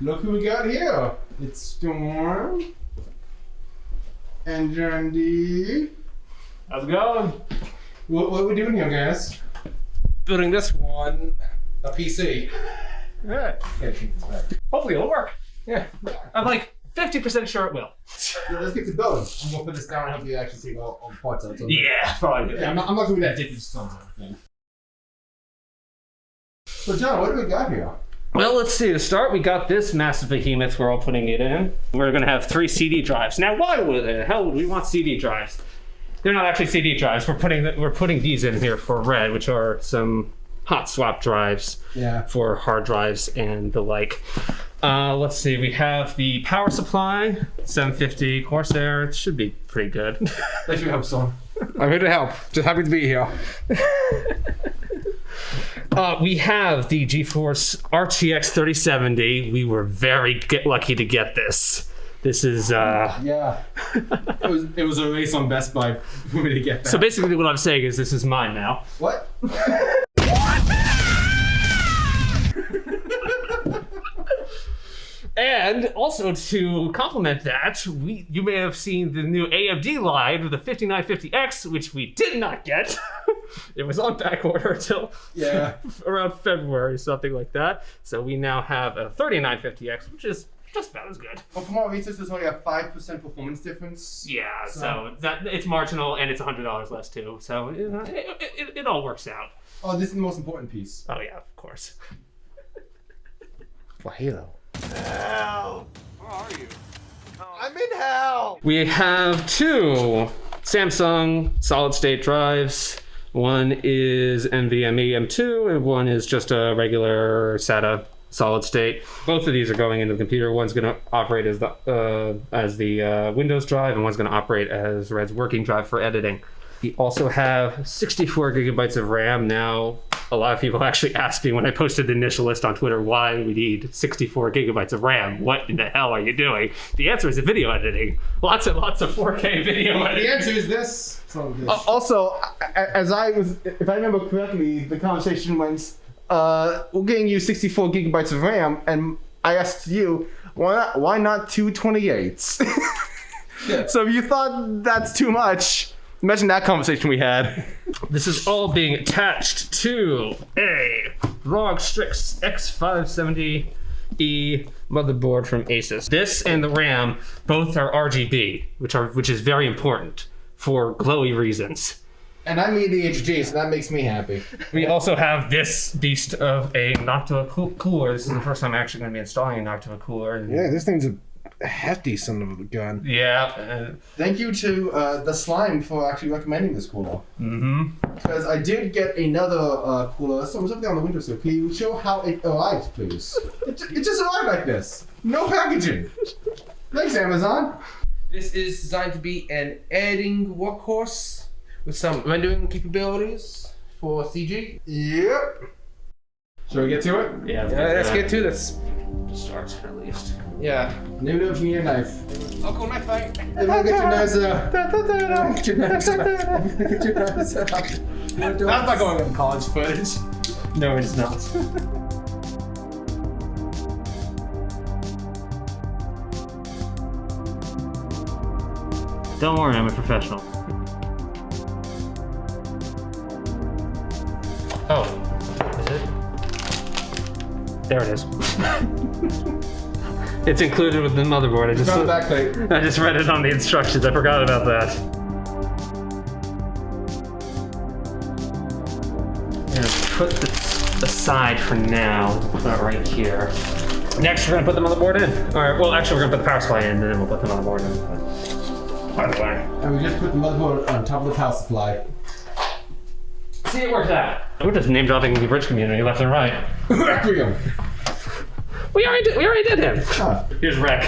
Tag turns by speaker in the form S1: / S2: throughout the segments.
S1: Look who we got here. It's Storm and Jandy.
S2: How's it going?
S1: What are we doing here, guys? Building this one, a PC.
S2: Alright. Hopefully it'll work.
S1: Yeah.
S2: I'm like 50% sure it will.
S1: Yeah, let's get to building. I'm gonna put this down and help you actually see all the parts out.
S2: Yeah, probably.
S1: Yeah, I'm not gonna be that addicted to stones. So John, what do we got here?
S2: Well, let's see. To start, we got this massive behemoth we're all putting it in. We're going to have 3 CD drives. Now, why the hell would we want CD drives? They're not actually CD drives. We're putting these in here for red, which are some hot swap drives for hard drives and the like. Let's see. We have the power supply, 750 Corsair. It should be pretty good.
S1: Thanks for your help, son. I'm here to help. Just happy to be here.
S2: We have the GeForce RTX 3070. We were very lucky to get this. This is
S1: yeah. It was a race on Best Buy for me to get that.
S2: So basically what I'm saying is this is mine now.
S1: What?
S2: And also to complement that, you may have seen the new AMD line with the 5950X, which we did not get. It was on back order until around February, something like that. So we now have a 3950X, which is just about as good.
S1: Well, from our research, there's only a 5% performance difference.
S2: Yeah, so it's marginal and it's $100 less too. So it all works out.
S1: Oh, this is the most important piece.
S2: Oh yeah, of course.
S1: For Halo.
S3: Hell! Where are you? I'm in hell!
S2: We have 2 Samsung solid state drives. One is NVMe M2 and one is just a regular SATA solid state. Both of these are going into the computer. One's going to operate as the Windows drive, and one's going to operate as Red's working drive for editing. We also have 64 gigabytes of RAM. Now, a lot of people actually asked me when I posted the initial list on Twitter why we need 64 gigabytes of RAM. What in the hell are you doing? The answer is the video editing. Lots and lots of 4K video editing.
S1: The answer is this.
S4: Also, if I remember correctly, the conversation went, we're getting you 64 gigabytes of RAM, and I asked you, why not 228s?
S1: Yeah.
S4: So if you thought that's too much, imagine that conversation we had.
S2: This is all being attached to a ROG Strix X570E motherboard from Asus. This and the RAM both are RGB, which is very important for glowy reasons.
S1: And I'm ADHD, so that makes me happy.
S2: We also have this beast of a Noctua cooler. This is the first time I'm actually going to be installing a Noctua cooler.
S1: Yeah, this thing's a hefty son of a gun.
S2: Yeah.
S1: Thank you to TheSlime for actually recommending this cooler.
S2: Mm-hmm.
S1: Because I did get another cooler. So I was up there on the windowsill. Can you show how it arrived, please? It just arrived like this. No packaging. Thanks, Amazon.
S5: This is designed to be an editing workhorse with some rendering capabilities for CG.
S1: Yep. Shall we get to it?
S2: Yeah,
S5: Let's get to this.
S2: Start at least.
S5: Yeah.
S1: Maybe don't need a knife.
S5: Oh, cool knife fight.
S1: Get your knives out. Get your knives out. Get your knives out.
S4: That's not going on college footage.
S2: No, it's not. Don't worry, I'm a professional. Oh, is it? There it is. It's included with the motherboard. I just read it on the instructions. I forgot about that. I'm gonna put this aside for now. Put that right here. Next, we're gonna put the motherboard in. All right. Well, actually, we're gonna put the power supply in, and then we'll put the motherboard in. By the way.
S1: And we just put the motherboard on top of the power supply.
S2: See, it worked out. We're just name dropping the bridge community left and right.
S1: Requiem.
S2: We already did him.
S1: Huh.
S2: Here's Rec.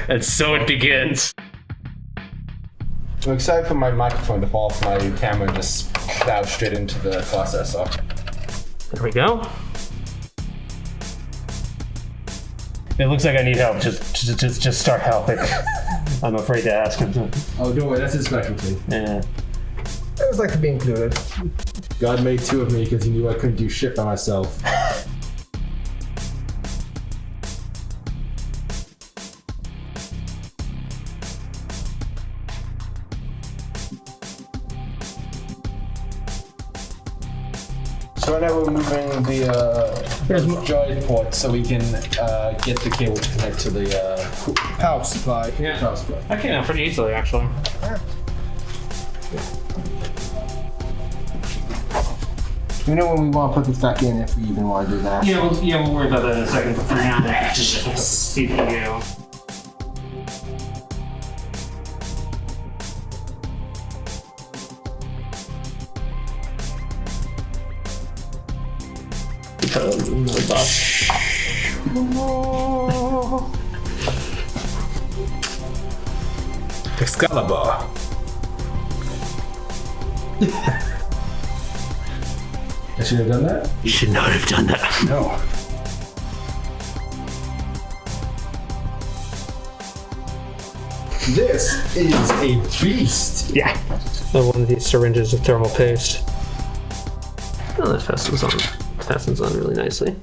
S2: And so it begins.
S1: I'm excited for my microphone to fall off my camera and just plow straight into the processor.
S2: There we go. It looks like I need help. Just start helping. I'm afraid to ask him.
S1: Oh, don't worry, that's his specialty.
S2: Yeah.
S4: I always like to be included.
S1: God made 2 of me because he knew I couldn't do shit by myself. right now we're moving the joy port so we can get the cable to connect to the
S5: Power supply.
S2: Yeah.
S1: power supply.
S2: That came out pretty easily, actually.
S1: We know when we want to put this back in if we even want to do that.
S2: Yeah, we'll worry about that in a second. But for now, just CPU.
S5: Excalibur.
S1: I should have done that?
S2: You should not have done that.
S1: No. This is a beast.
S2: Yeah. One of these syringes of thermal paste. Oh, that fastens on really nicely.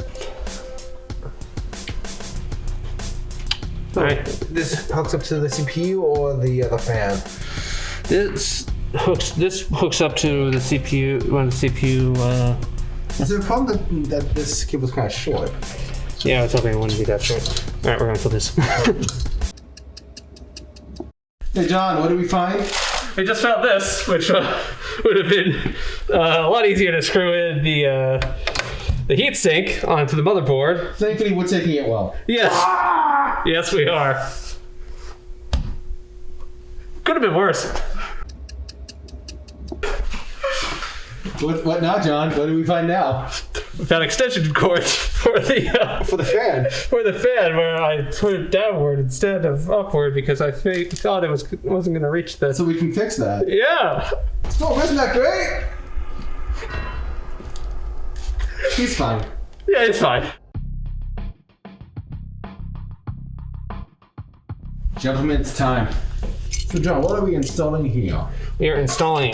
S2: All right.
S5: This hooks up to the CPU or the other fan?
S2: This hooks up to the CPU. One of the CPU.
S1: Is there a problem that this cable's kind of short?
S2: Yeah, I was hoping it wouldn't be that short. All right, we're gonna fill this.
S1: Hey John, what did we find?
S2: We just found this, which would have been a lot easier to screw in the heatsink onto the motherboard.
S1: Thankfully, we're taking it well.
S2: Yes. Yes, we are. Could have been worse.
S1: What now, John? What do we find now?
S2: We found extension cords for the
S1: fan.
S2: for the fan, where I put it downward instead of upward because I thought it wasn't going to reach the.
S1: So we can fix that.
S2: Yeah.
S1: Oh, isn't that great? He's fine.
S2: Yeah, it's fine.
S1: Gentlemen, it's time. So John, what are we installing here?
S2: We are installing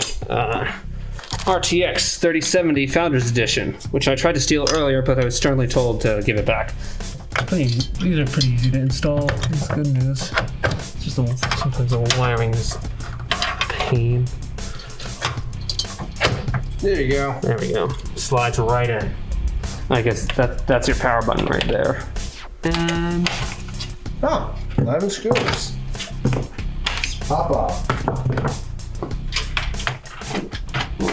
S2: RTX 3070 Founders Edition, which I tried to steal earlier, but I was sternly told to give it back. These are pretty easy to install. It's good news. It's just sometimes the wiring is a pain.
S5: There you go.
S2: There we go. Slides right in. I guess that's your power button right there. And
S5: Oh, 11 screws.
S1: Pop off.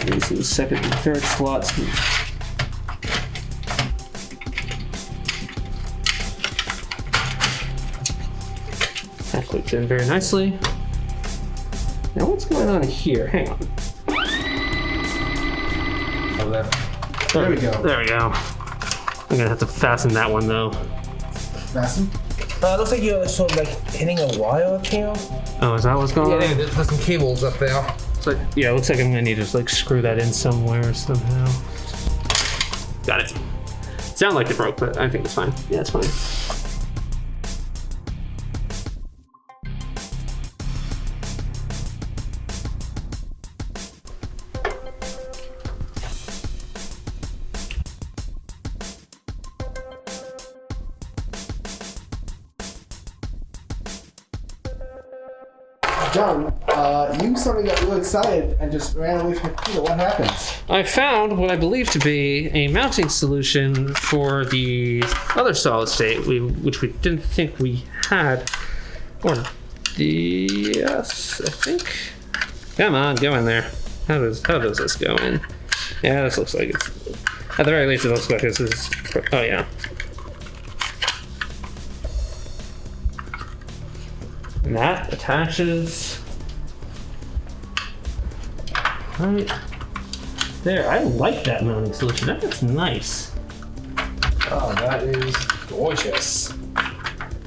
S2: these are the second and third slots. That clips in very nicely. Now what's going on here? Hang on.
S1: There we go.
S2: There we go. I'm gonna have to fasten that one though.
S1: Fasten?
S5: Looks like you're sort of like hitting a wire up here.
S2: Oh, is that what's going on?
S5: Yeah, there's some cables up there.
S2: So, yeah, it looks like I'm gonna need to just like screw that in somewhere somehow. Got it. Sound like it broke, but I think it's fine. Yeah, it's fine.
S1: John, you suddenly got really excited and just ran away from the computer. What happened?
S2: I found what I believe to be a mounting solution for the other solid state, which we didn't think we had. Or yes, I think. Come on, go in there. How does this go in? Yeah, this looks like it's. At the very least, it looks like this is. Oh yeah. And that attaches right there. I like that mounting solution. That's nice.
S5: Oh, that is gorgeous.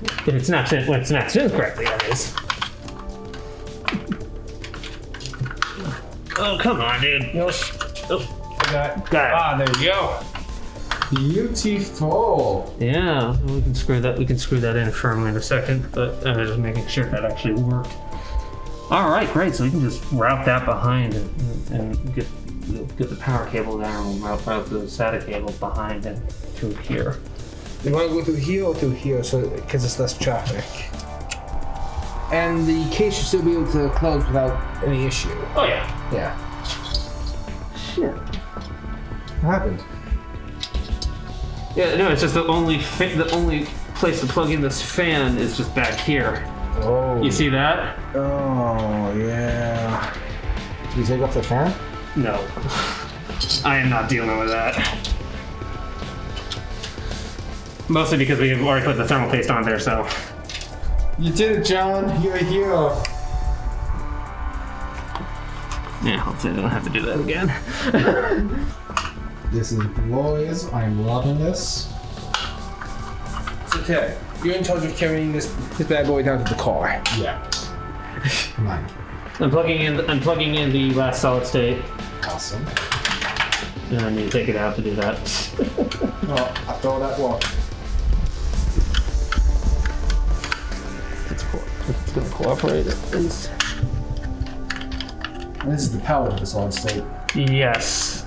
S2: If it snaps in, when it snaps in correctly, that is. Oh, come on, dude. Oh,
S5: Got it.
S2: got it.
S5: There you go.
S1: Beautiful.
S2: Yeah, we can screw that in firmly in a second, but just making sure that actually worked. All right, great. So we can just route that behind and get the power cable there, and we'll route the SATA cable behind and through here.
S5: You want to go through here or through here, so because it's less traffic. And the case should still be able to close without any issue.
S2: Oh yeah.
S5: Yeah.
S2: Shit.
S1: What happened?
S2: Yeah, no, it's just the only place to plug in this fan is just back here.
S4: Oh.
S2: You see that?
S4: Oh, yeah. Did you take off the fan?
S2: No. I am not dealing with that. Mostly because we've already put the thermal paste on there, so.
S4: You did it, John. You're a hero.
S2: Yeah, hopefully I don't have to do that again.
S1: This is glorious. I'm loving this.
S5: So Ted, you're in charge of carrying this bad boy down to the car.
S1: Yeah. Come on.
S2: I'm plugging in the last solid state,
S1: Awesome.
S2: and I need to take it out to do that.
S1: Well, after all that walk.
S2: It's gonna cooperate.
S1: This is the power of the solid state.
S2: Yes.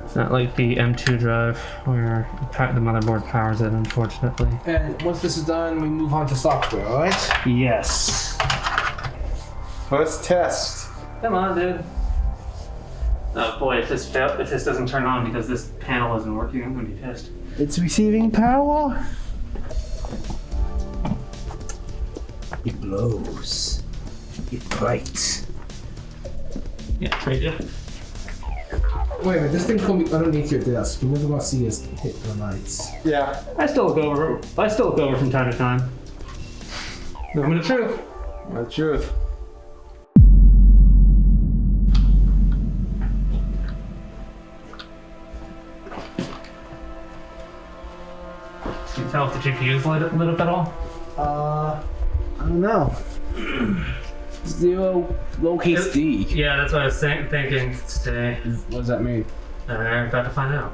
S2: It's not like the M2 drive where the motherboard powers it, unfortunately.
S5: And once this is done, we move on to software, alright?
S2: Yes.
S4: First test.
S2: Come on, dude. Oh boy, if this doesn't turn on because this panel isn't working, I'm gonna be pissed.
S4: It's receiving power.
S5: It blows. It bright.
S2: Yeah, trade you.
S5: Wait a minute, this thing can be underneath your desk. You're never gonna see us hit the lights.
S4: Yeah.
S2: I still look over from time to time. Moment of truth.
S4: The truth.
S2: Can you tell if the GPU's lit up at all?
S4: I don't know.
S5: 0 lowercase d.
S2: Yeah, that's what I was thinking today.
S4: What does that mean?
S2: I'm about to find out.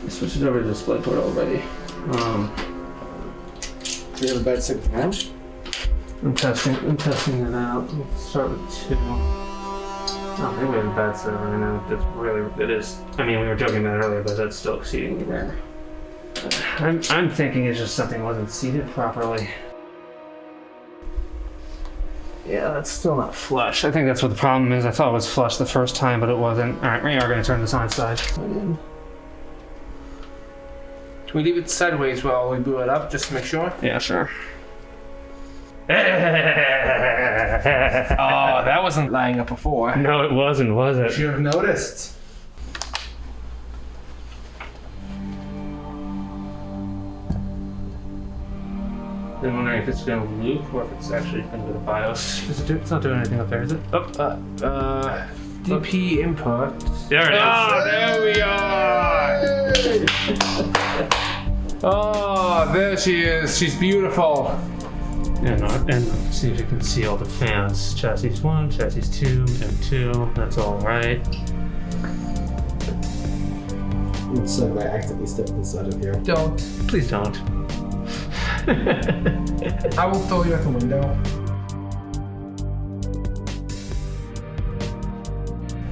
S2: I switched it over to DisplayPort already.
S4: Do you have a bad signal now?
S2: I'm testing it out. Let's start with 2. Oh, maybe we have a bad server right now. It is. I mean, we were joking about it earlier, but that's still exceedingly rare. I'm thinking it's just something wasn't seated properly. Yeah, that's still not flush. I think that's what the problem is. I thought it was flush the first time, but it wasn't. All right, we are going to turn this on its side.
S5: Can we leave it sideways while we boot it up, just to make sure?
S2: Yeah, sure.
S5: Oh, that wasn't lining up before.
S2: No, it wasn't, was it?
S5: Should have noticed.
S2: I'm wondering if it's going to loop or if it's actually going to go to BIOS. It's not doing anything up there, is it? Oh,
S5: DP input.
S2: there it is.
S5: Oh, there we are! Oh, there she is. She's beautiful.
S2: And see if you can see all the fans. Chassis 1, chassis 2, M2. That's all right.
S1: Looks like I accidentally stepped inside of here.
S5: Don't.
S2: Please don't.
S5: I will throw you out the window.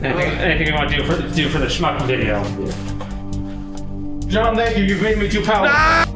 S2: Anything you want to do for the schmuck video?
S4: John, thank you. You've made me too powerful.